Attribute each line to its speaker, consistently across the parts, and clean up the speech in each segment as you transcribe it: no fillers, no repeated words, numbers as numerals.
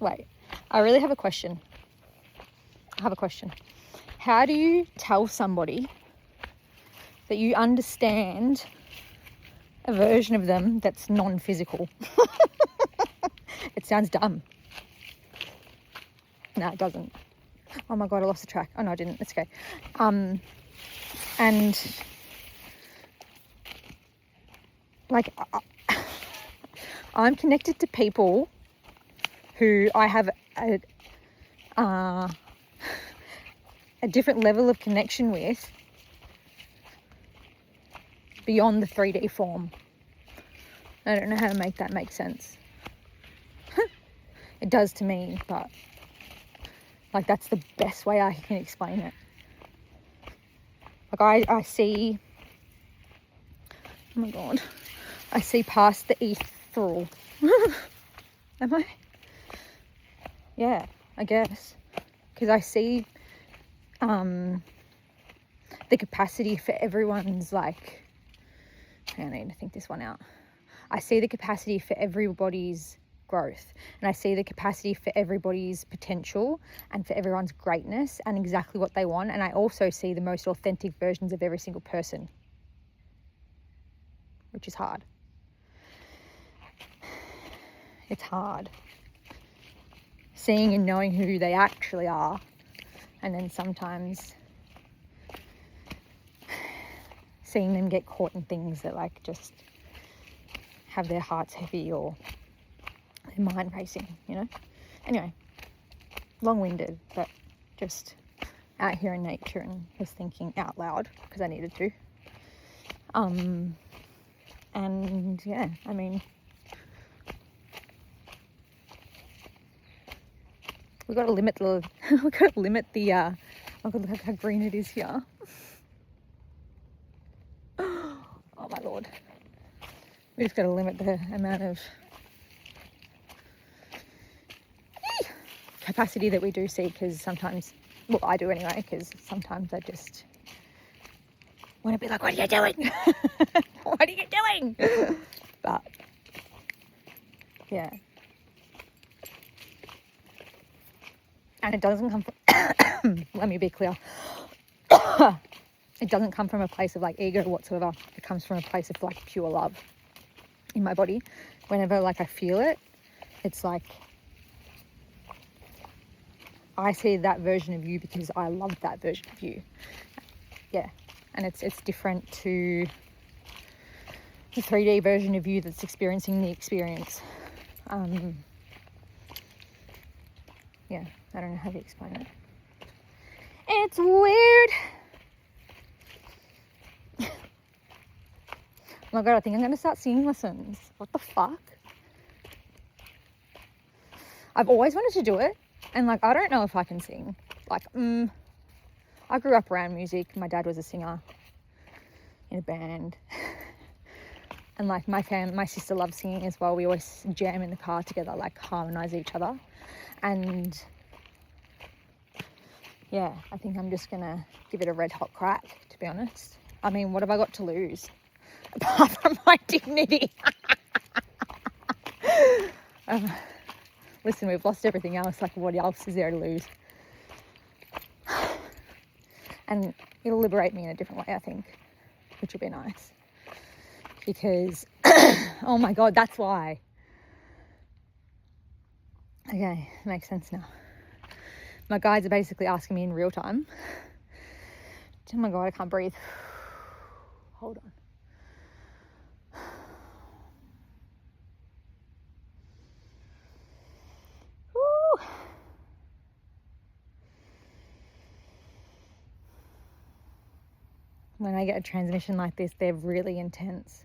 Speaker 1: Wait, I really have a question. How do you tell somebody that you understand a version of them that's non-physical? It sounds dumb. No, it doesn't. Oh my God, I lost the track. Oh no, I didn't. It's okay. And like, I'm connected to people who I have a different level of connection with beyond the 3D form. I don't know how to make that make sense. It does to me, but like that's the best way I can explain it. Like I see, oh my God, I see past the ethereal. Am I? Yeah, I guess. Because I see the capacity for everyone's like, I need to think this one out. I see the capacity for everybody's growth, and I see the capacity for everybody's potential and for everyone's greatness and exactly what they want. And I also see the most authentic versions of every single person, which is hard. It's hard seeing and knowing who they actually are, and then sometimes seeing them get caught in things that like just have their hearts heavy or their mind racing, you know. Anyway, long-winded, but just out here in nature and was thinking out loud because I needed to. And yeah, I mean, we've got to limit the oh God, look how green it is here. Oh my Lord. We just got to limit the amount of capacity that we do see, because sometimes, well, I do anyway, because sometimes I just want to be like, what are you doing? What are you doing? But yeah. And it doesn't come from, let me be clear. It doesn't come from a place of like ego whatsoever. It comes from a place of like pure love in my body. Whenever like I feel it, it's like I see that version of you because I love that version of you. Yeah. And it's different to the 3D version of you that's experiencing the experience. Yeah, I don't know how to explain it. It's weird. Oh my God, I think I'm going to start singing lessons. What the fuck? I've always wanted to do it. And like, I don't know if I can sing. Like, I grew up around music. My dad was a singer in a band. And like my sister loves singing as well. We always jam in the car together, like harmonize each other. And yeah, I think I'm just going to give it a red hot crack, to be honest. I mean, what have I got to lose? Apart from my dignity. Listen, we've lost everything else. Like, what else is there to lose? And it'll liberate me in a different way, I think, which will be nice. Because, oh my God, that's why. Okay, makes sense now. My guides are basically asking me in real time. Oh my God, I can't breathe. Hold on. Woo. When I get a transmission like this, they're really intense.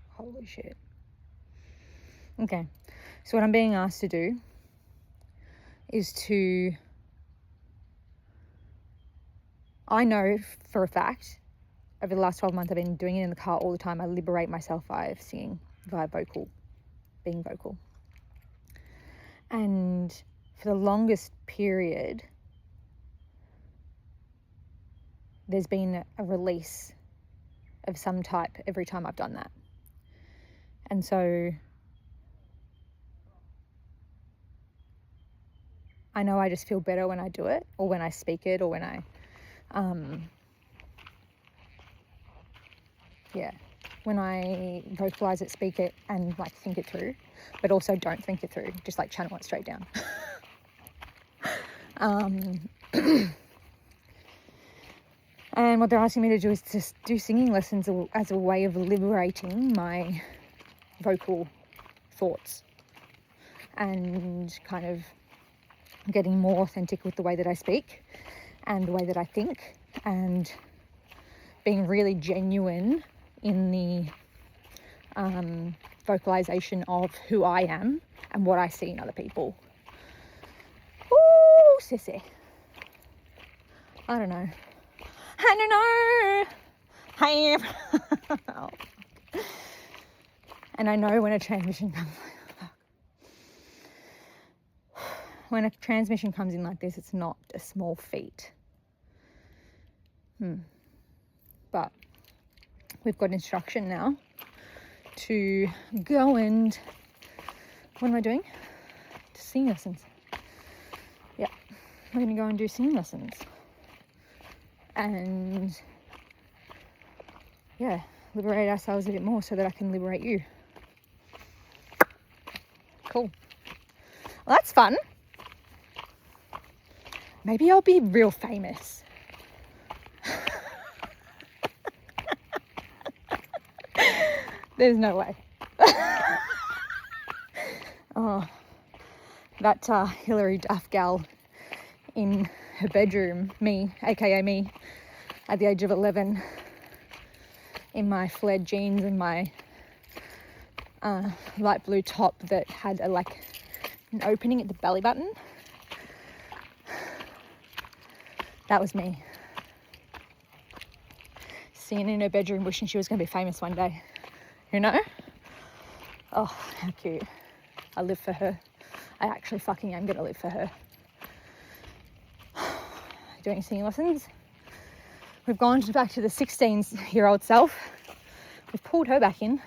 Speaker 1: Holy shit. Okay, so what I'm being asked to do is to, I know for a fact, over the last 12 months I've been doing it in the car all the time. I liberate myself via singing, via being vocal. And for the longest period, there's been a release of some type every time I've done that. And so I know I just feel better when I do it, or when I speak it, or when I, when I vocalize it, speak it, and like think it through, but also don't think it through, just like channel it straight down. And what they're asking me to do is to do singing lessons as a way of liberating my vocal thoughts and kind of getting more authentic with the way that I speak and the way that I think, and being really genuine in the vocalization of who I am and what I see in other people. Ooh, sissy. I don't know. And I know when a transmission comes, when a transmission comes in like this, it's not a small feat. But we've got instruction now to go and, what am I doing? Singing lessons. Yeah, we're going to go and do singing lessons. And yeah, liberate ourselves a bit more so that I can liberate you. Cool. Well, that's fun. Maybe I'll be real famous. There's no way. Oh, that Hilary Duff gal in her bedroom, me, aka me, at the age of 11, in my flared jeans and my light blue top that had an opening at the belly button. That was me. Singing in her bedroom, wishing she was going to be famous one day. You know? Oh, how cute. I live for her. I actually fucking am going to live for her. Doing singing lessons. We've gone back to the 16-year-old self. We've pulled her back in.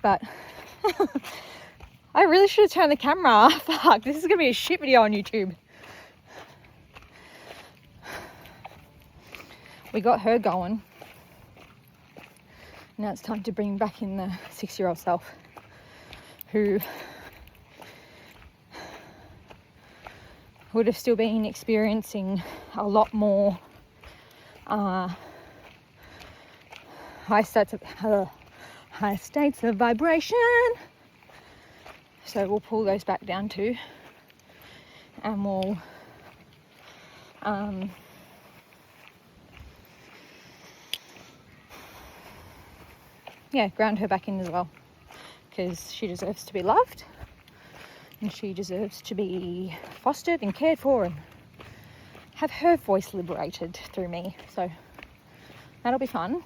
Speaker 1: But I really should have turned the camera. Fuck, this is going to be a shit video on YouTube. We got her going. Now it's time to bring back in the 6-year-old self, who would have still been experiencing a lot more high states of vibration. So we'll pull those back down too, and we'll ground her back in as well, because she deserves to be loved, and she deserves to be fostered and cared for and have her voice liberated through me. So that'll be fun.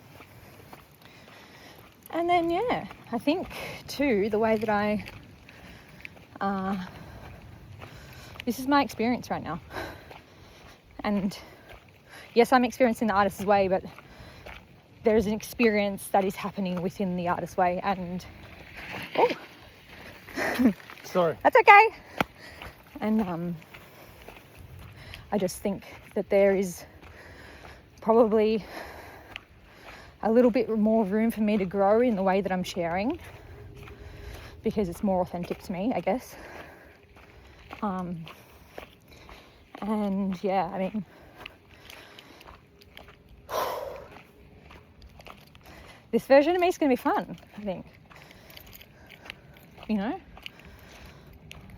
Speaker 1: And then I think too, the way that I this is my experience right now, and yes, I'm experiencing the artist's way, but there's an experience that is happening within the artist's way, and
Speaker 2: sorry,
Speaker 1: that's okay. And I just think that there is probably a little bit more room for me to grow in the way that I'm sharing, because it's more authentic to me, I guess. And yeah, I mean, this version of me is going to be fun, I think. You know,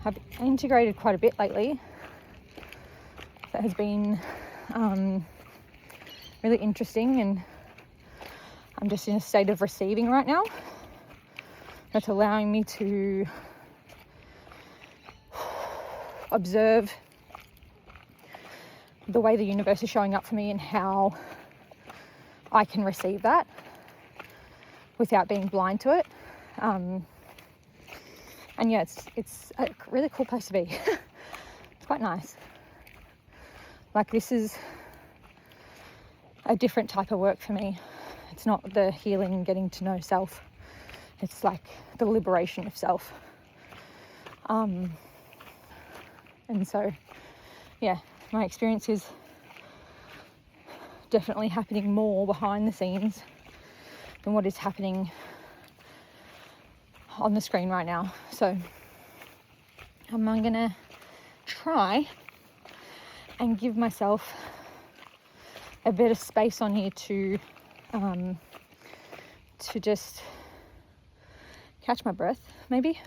Speaker 1: I've integrated quite a bit lately. That has been really interesting, and I'm just in a state of receiving right now. That's allowing me to observe the way the universe is showing up for me and how I can receive that without being blind to it. And yeah, it's a really cool place to be. quite nice. Like, this is a different type of work for me. It's not the healing and getting to know self. It's like the liberation of self. And so, yeah, my experience is definitely happening more behind the scenes than what is happening on the screen right now. So I'm gonna try and give myself a bit of space on here to just catch my breath, maybe.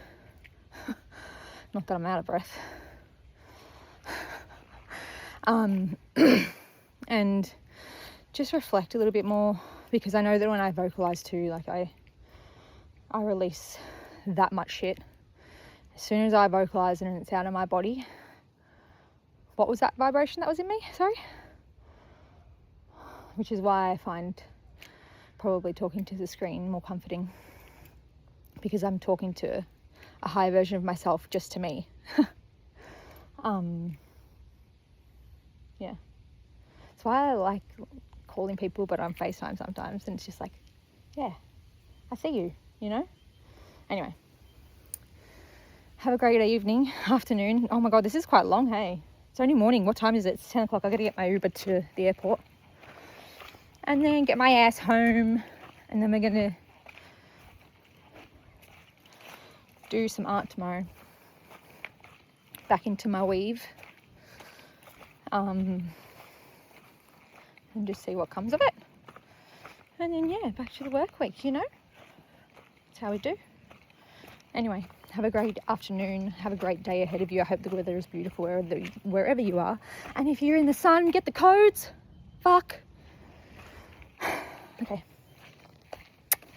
Speaker 1: Not that I'm out of breath. And just reflect a little bit more, because I know that when I vocalize too, like I release that much shit. As soon as I vocalize and it's out of my body. What was that vibration that was in me? Sorry. Which is why I find probably talking to the screen more comforting, because I'm talking to a higher version of myself just to me. Yeah. That's why I like calling people, but on FaceTime sometimes, and it's just like, yeah, I see you, you know? Anyway. Have a great evening, afternoon. Oh my God, this is quite long, hey? It's only morning. What time is it? It's 10 o'clock. I gotta get my Uber to the airport. And then get my ass home. And then we're gonna do some art tomorrow. Back into my weave. And just see what comes of it. And then, yeah, back to the work week, you know? That's how we do. Anyway, have a great afternoon. Have a great day ahead of you. I hope the weather is beautiful wherever you are. And if you're in the sun, get the codes. Fuck. Okay.